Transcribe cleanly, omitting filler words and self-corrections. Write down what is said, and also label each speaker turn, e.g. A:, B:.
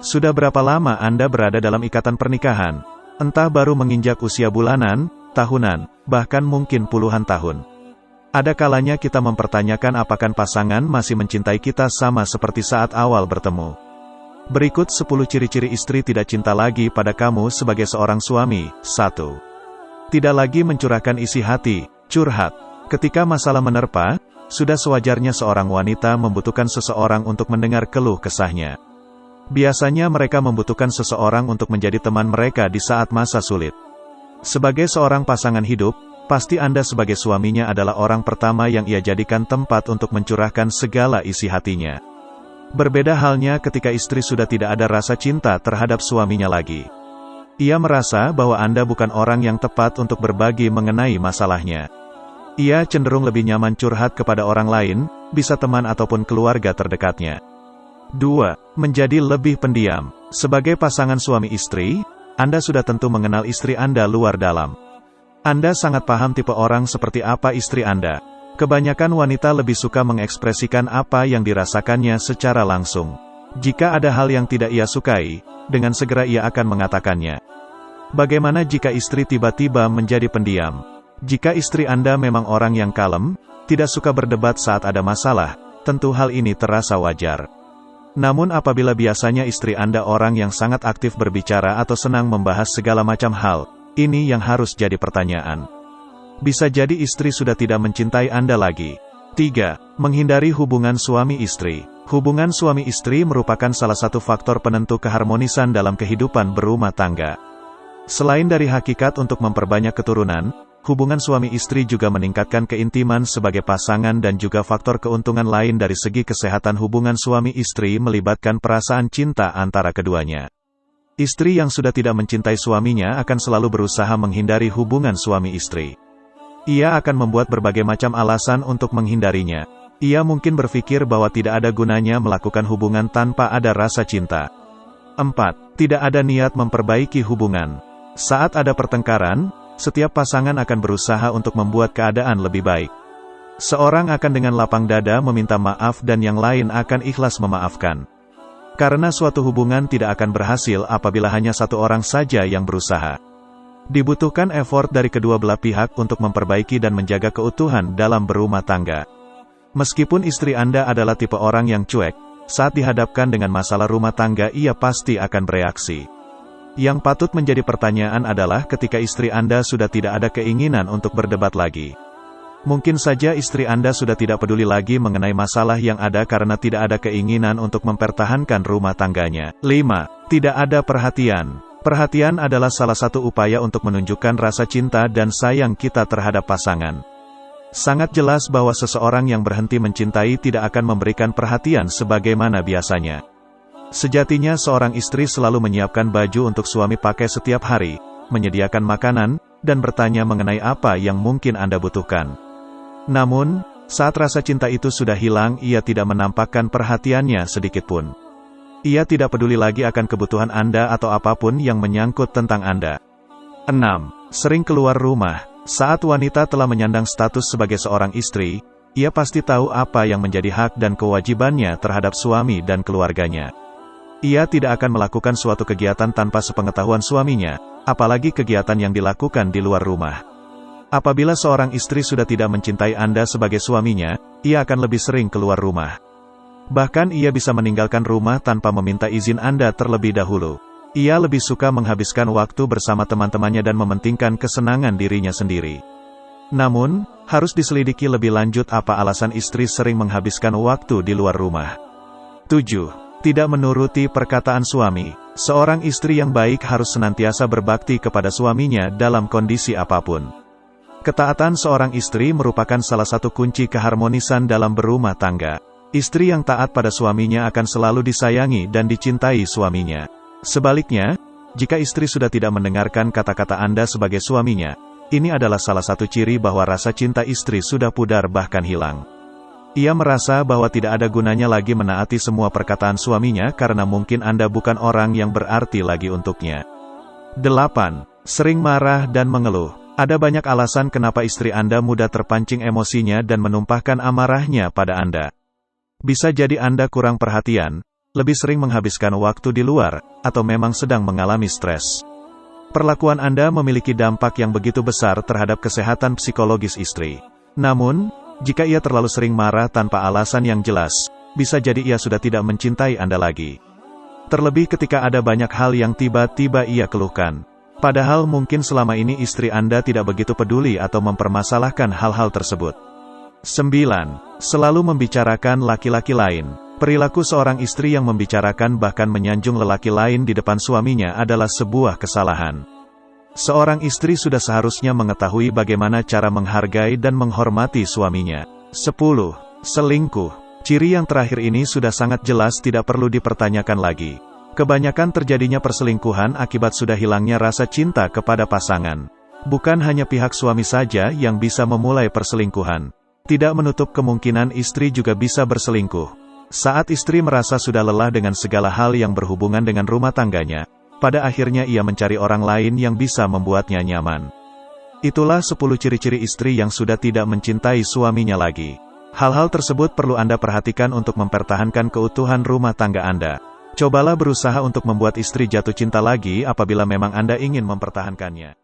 A: Sudah berapa lama Anda berada dalam ikatan pernikahan? Entah baru menginjak usia bulanan, tahunan, bahkan mungkin puluhan tahun. Ada kalanya kita mempertanyakan apakah pasangan masih mencintai kita sama seperti saat awal bertemu. Berikut 10 ciri-ciri istri tidak cinta lagi pada kamu sebagai seorang suami. 1. Tidak lagi mencurahkan isi hati, curhat. Ketika masalah menerpa, sudah sewajarnya seorang wanita membutuhkan seseorang untuk mendengar keluh kesahnya. Biasanya mereka membutuhkan seseorang untuk menjadi teman mereka di saat masa sulit. Sebagai seorang pasangan hidup, pasti Anda sebagai suaminya adalah orang pertama yang ia jadikan tempat untuk mencurahkan segala isi hatinya. Berbeda halnya ketika istri sudah tidak ada rasa cinta terhadap suaminya lagi. Ia merasa bahwa Anda bukan orang yang tepat untuk berbagi mengenai masalahnya. Ia cenderung lebih nyaman curhat kepada orang lain, bisa teman ataupun keluarga terdekatnya. 2. Menjadi lebih pendiam. Sebagai pasangan suami istri, Anda sudah tentu mengenal istri Anda luar dalam. Anda sangat paham tipe orang seperti apa istri Anda. Kebanyakan wanita lebih suka mengekspresikan apa yang dirasakannya secara langsung. Jika ada hal yang tidak ia sukai, dengan segera ia akan mengatakannya. Bagaimana jika istri tiba-tiba menjadi pendiam? Jika istri Anda memang orang yang kalem, tidak suka berdebat saat ada masalah, tentu hal ini terasa wajar. Namun apabila biasanya istri Anda orang yang sangat aktif berbicara atau senang membahas segala macam hal, ini yang harus jadi pertanyaan. Bisa jadi istri sudah tidak mencintai Anda lagi. 3. Menghindari hubungan suami istri. Hubungan suami istri merupakan salah satu faktor penentu keharmonisan dalam kehidupan berumah tangga. Selain dari hakikat untuk memperbanyak keturunan, hubungan suami istri juga meningkatkan keintiman sebagai pasangan dan juga faktor keuntungan lain dari segi kesehatan. Hubungan suami istri melibatkan perasaan cinta antara keduanya. Istri yang sudah tidak mencintai suaminya akan selalu berusaha menghindari hubungan suami istri. Ia akan membuat berbagai macam alasan untuk menghindarinya. Ia mungkin berpikir bahwa tidak ada gunanya melakukan hubungan tanpa ada rasa cinta. 4. Tidak ada niat memperbaiki hubungan. Saat ada pertengkaran, setiap pasangan akan berusaha untuk membuat keadaan lebih baik. Seorang akan dengan lapang dada meminta maaf dan yang lain akan ikhlas memaafkan. Karena suatu hubungan tidak akan berhasil apabila hanya satu orang saja yang berusaha. Dibutuhkan effort dari kedua belah pihak untuk memperbaiki dan menjaga keutuhan dalam berumah tangga. Meskipun istri Anda adalah tipe orang yang cuek, saat dihadapkan dengan masalah rumah tangga ia pasti akan bereaksi. Yang patut menjadi pertanyaan adalah ketika istri Anda sudah tidak ada keinginan untuk berdebat lagi. Mungkin saja istri Anda sudah tidak peduli lagi mengenai masalah yang ada karena tidak ada keinginan untuk mempertahankan rumah tangganya. 5. Tidak ada perhatian. Perhatian adalah salah satu upaya untuk menunjukkan rasa cinta dan sayang kita terhadap pasangan. Sangat jelas bahwa seseorang yang berhenti mencintai tidak akan memberikan perhatian sebagaimana biasanya. Sejatinya seorang istri selalu menyiapkan baju untuk suami pakai setiap hari, menyediakan makanan, dan bertanya mengenai apa yang mungkin Anda butuhkan. Namun, saat rasa cinta itu sudah hilang, ia tidak menampakkan perhatiannya sedikitpun. Ia tidak peduli lagi akan kebutuhan Anda atau apapun yang menyangkut tentang Anda. 6. Sering keluar rumah. Saat wanita telah menyandang status sebagai seorang istri, ia pasti tahu apa yang menjadi hak dan kewajibannya terhadap suami dan keluarganya. Ia tidak akan melakukan suatu kegiatan tanpa sepengetahuan suaminya, apalagi kegiatan yang dilakukan di luar rumah. Apabila seorang istri sudah tidak mencintai Anda sebagai suaminya, ia akan lebih sering keluar rumah. Bahkan ia bisa meninggalkan rumah tanpa meminta izin Anda terlebih dahulu. Ia lebih suka menghabiskan waktu bersama teman-temannya dan mementingkan kesenangan dirinya sendiri. Namun, harus diselidiki lebih lanjut apa alasan istri sering menghabiskan waktu di luar rumah. 7. Tidak menuruti perkataan suami. Seorang istri yang baik harus senantiasa berbakti kepada suaminya dalam kondisi apapun. Ketaatan seorang istri merupakan salah satu kunci keharmonisan dalam berumah tangga. Istri yang taat pada suaminya akan selalu disayangi dan dicintai suaminya. Sebaliknya, jika istri sudah tidak mendengarkan kata-kata Anda sebagai suaminya, ini adalah salah satu ciri bahwa rasa cinta istri sudah pudar bahkan hilang. Ia merasa bahwa tidak ada gunanya lagi menaati semua perkataan suaminya karena mungkin Anda bukan orang yang berarti lagi untuknya. 8. Sering marah dan mengeluh. Ada banyak alasan kenapa istri Anda mudah terpancing emosinya dan menumpahkan amarahnya pada Anda. Bisa jadi Anda kurang perhatian, lebih sering menghabiskan waktu di luar, atau memang sedang mengalami stres. Perlakuan Anda memiliki dampak yang begitu besar terhadap kesehatan psikologis istri. Namun, jika ia terlalu sering marah tanpa alasan yang jelas, bisa jadi ia sudah tidak mencintai Anda lagi. Terlebih ketika ada banyak hal yang tiba-tiba ia keluhkan. Padahal mungkin selama ini istri Anda tidak begitu peduli atau mempermasalahkan hal-hal tersebut. 9. Selalu membicarakan laki-laki lain. Perilaku seorang istri yang membicarakan bahkan menyanjung lelaki lain di depan suaminya adalah sebuah kesalahan. Seorang istri sudah seharusnya mengetahui bagaimana cara menghargai dan menghormati suaminya. 10. Selingkuh. Ciri yang terakhir ini sudah sangat jelas tidak perlu dipertanyakan lagi. Kebanyakan terjadinya perselingkuhan akibat sudah hilangnya rasa cinta kepada pasangan. Bukan hanya pihak suami saja yang bisa memulai perselingkuhan. Tidak menutup kemungkinan istri juga bisa berselingkuh. Saat istri merasa sudah lelah dengan segala hal yang berhubungan dengan rumah tangganya, pada akhirnya ia mencari orang lain yang bisa membuatnya nyaman. Itulah 10 ciri-ciri istri yang sudah tidak mencintai suaminya lagi. Hal-hal tersebut perlu Anda perhatikan untuk mempertahankan keutuhan rumah tangga Anda. Cobalah berusaha untuk membuat istri jatuh cinta lagi apabila memang Anda ingin mempertahankannya.